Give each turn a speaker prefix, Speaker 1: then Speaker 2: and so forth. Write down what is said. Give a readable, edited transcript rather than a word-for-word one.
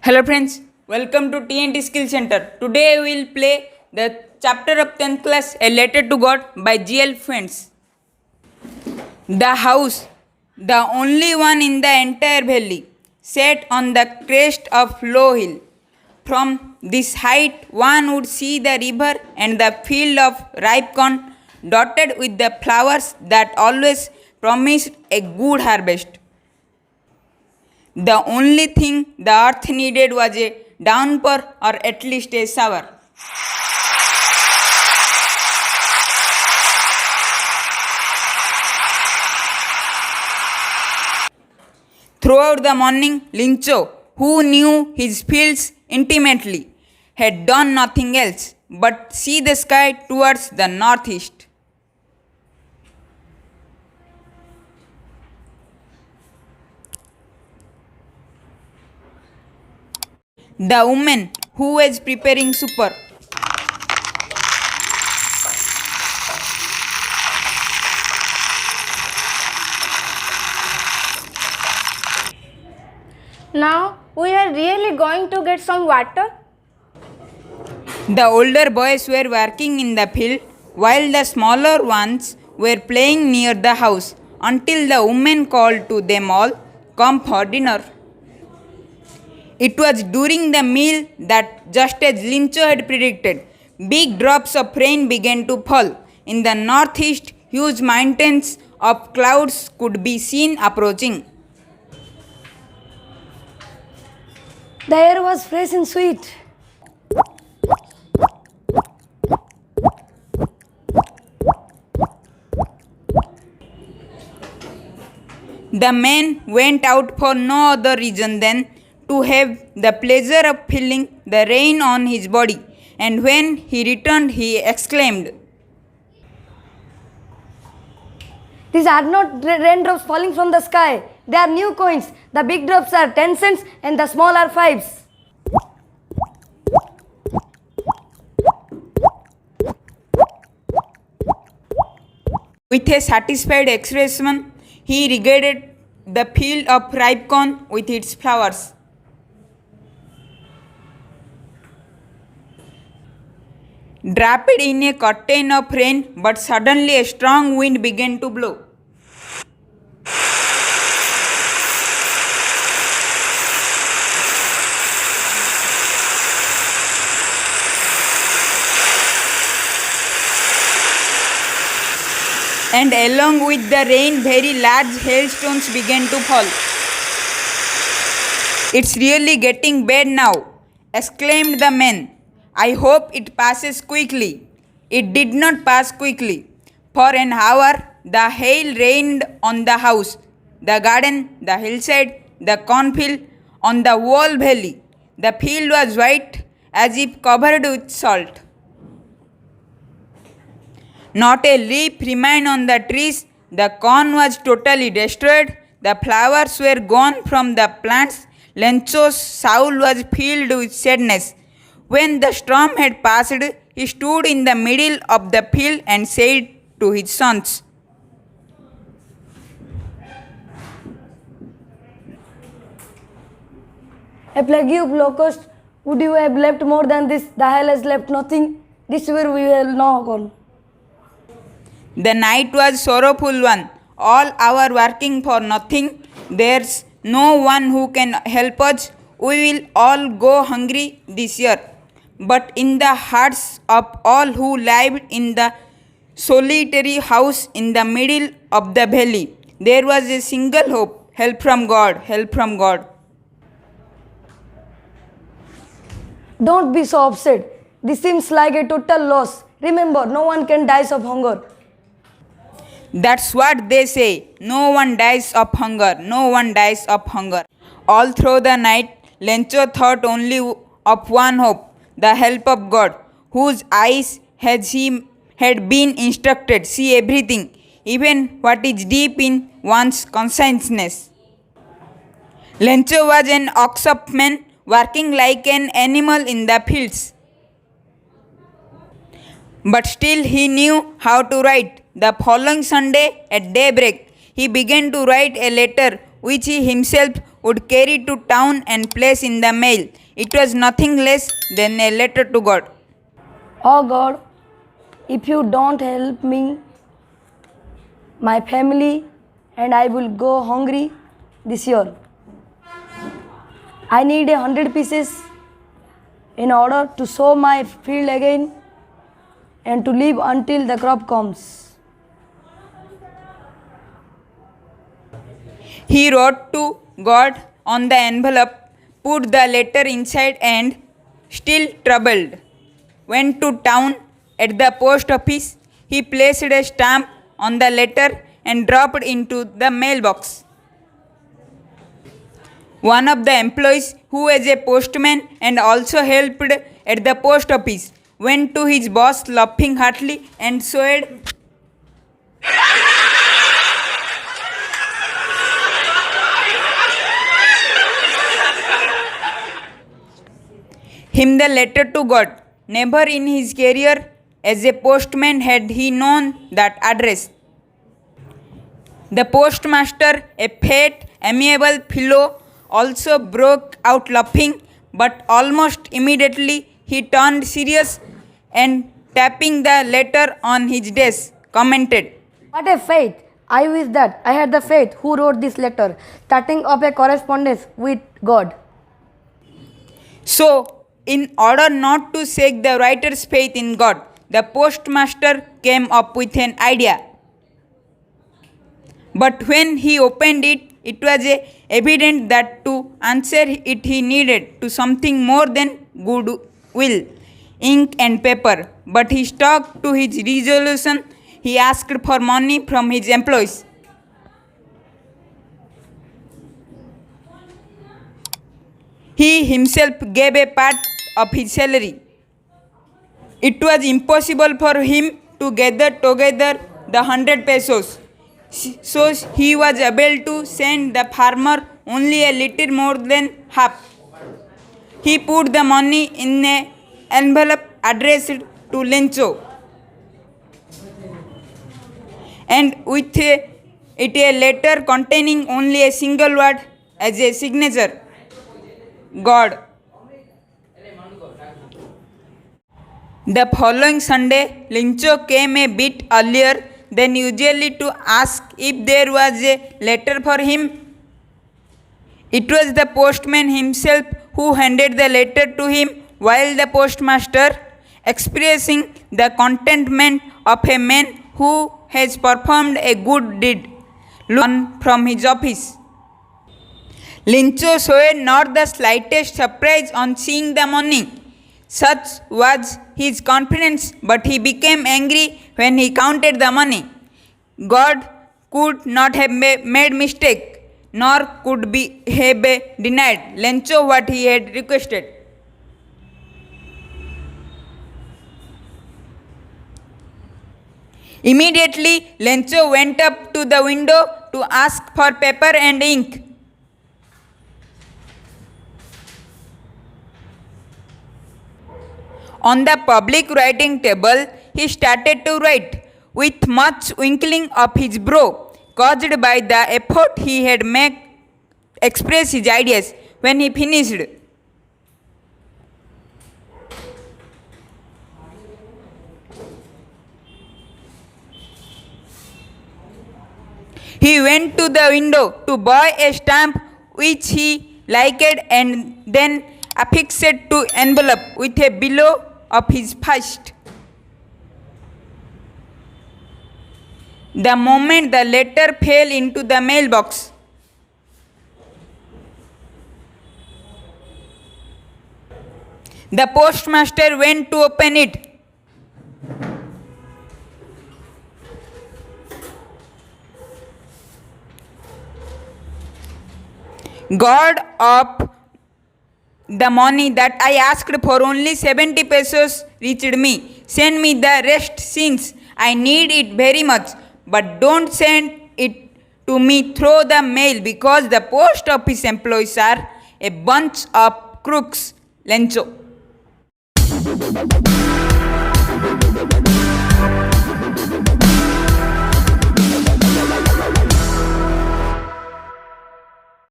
Speaker 1: Hello friends, welcome to TNT Skill Center. Today we will play the chapter of 10th class A Letter to God by G.L.Fuentes. The house, the only one in the entire valley, sat on the crest of low hill. From this height one would see the river and the field of ripe corn dotted with the flowers that always promised a good harvest. The only thing the earth needed was a downpour or at least a shower. Throughout the morning, Lencho, who knew his fields intimately, had done nothing else but see the sky towards the northeast. The woman who was preparing supper.
Speaker 2: Now we are really going to get some water?
Speaker 1: The older boys were working in the field while the smaller ones were playing near the house until the woman called to them all, "Come for dinner." It was during the meal that, just as Lencho had predicted, big drops of rain began to fall. In the northeast, huge mountains of clouds could be seen approaching.
Speaker 2: The air was fresh and sweet.
Speaker 1: The man went out for no other reason than to have the pleasure of feeling the rain on his body, and when he returned he exclaimed,
Speaker 2: These are not raindrops falling from the sky. They are new coins. The big drops are 10 cents and the small are 5s.
Speaker 1: With a satisfied expression, he regarded the field of ripe corn with its flowers. Draped in a curtain of rain, but suddenly a strong wind began to blow. And along with the rain, very large hailstones began to fall. "It's really getting bad now," exclaimed the man. "I hope it passes quickly." It did not pass quickly. For an hour, the hail rained on the house, the garden, the hillside, the cornfield, on the whole valley. The field was white as if covered with salt. Not a leaf remained on the trees. The corn was totally destroyed. The flowers were gone from the plants. Lencho's soul was filled with sadness. When the storm had passed, he stood in the middle of the field and said to his sons,
Speaker 2: A plague of locusts, would you have left more than this? The hail has left nothing. This where we will now gone.
Speaker 1: The night was sorrowful one. All our working for nothing. There's no one who can help us. We will all go hungry this year. But in the hearts of all who lived in the solitary house in the middle of the valley, there was a single hope: help from God, help from God.
Speaker 2: Don't be so upset. This seems like a total loss. Remember, no one can die of hunger.
Speaker 1: That's what they say. No one dies of hunger. No one dies of hunger. All through the night, Lencho thought only of one hope: the help of God, whose eyes, as he had been instructed, see everything, even what is deep in one's consciousness. Lencho was an oxman working like an animal in the fields. But still he knew how to write. The following Sunday at daybreak, he began to write a letter which he himself would carry to town and place in the mail. It was nothing less than a letter to God.
Speaker 2: Oh God, if you don't help me, my family and I will go hungry this year. I need 100 pieces in order to sow my field again and to live until the crop comes.
Speaker 1: He wrote to God on the envelope, put the letter inside, and, still troubled, went to town. At the post office, he placed a stamp on the letter and dropped into the mailbox. One of the employees, who was a postman and also helped at the post office, went to his boss laughing heartily and showed him the letter to God. Never in his career as a postman had he known that address. The postmaster, a fat, amiable fellow, also broke out laughing, but almost immediately he turned serious and, tapping the letter on his desk, commented,
Speaker 2: What a faith! I wish that I had the faith who wrote this letter, starting up a correspondence with God.
Speaker 1: So, in order not to shake the writer's faith in God, the postmaster came up with an idea. But when he opened it, it was evident that to answer it he needed to something more than goodwill, ink and paper. But he stuck to his resolution. He asked for money from his employees. He himself gave a part of his salary. It was impossible for him to gather together the 100 pesos. So he was able to send the farmer only a little more than half. He put the money in an envelope addressed to Lencho, and with it a letter containing only a single word as a signature, God. The following Sunday, Lencho came a bit earlier than usually to ask if there was a letter for him. It was the postman himself who handed the letter to him, while the postmaster, expressing the contentment of a man who has performed a good deed, looked on from his office. Lencho showed not the slightest surprise on seeing the money. Such was his confidence, but he became angry when he counted the money. God could not have made mistake, nor could have denied Lencho what he had requested. Immediately, Lencho went up to the window to ask for paper and ink. On the public writing table, he started to write, with much twinkling of his brow, caused by the effort he had made express his ideas. When he finished, he went to the window to buy a stamp which he liked and then affixed to envelope with a below of his fist. The moment the letter fell into the mailbox, the postmaster went to open it. God of the money that I asked for, only 70 pesos reached me. Send me the rest since I need it very much. But don't send it to me through the mail because the post office employees are a bunch of crooks. Lencho.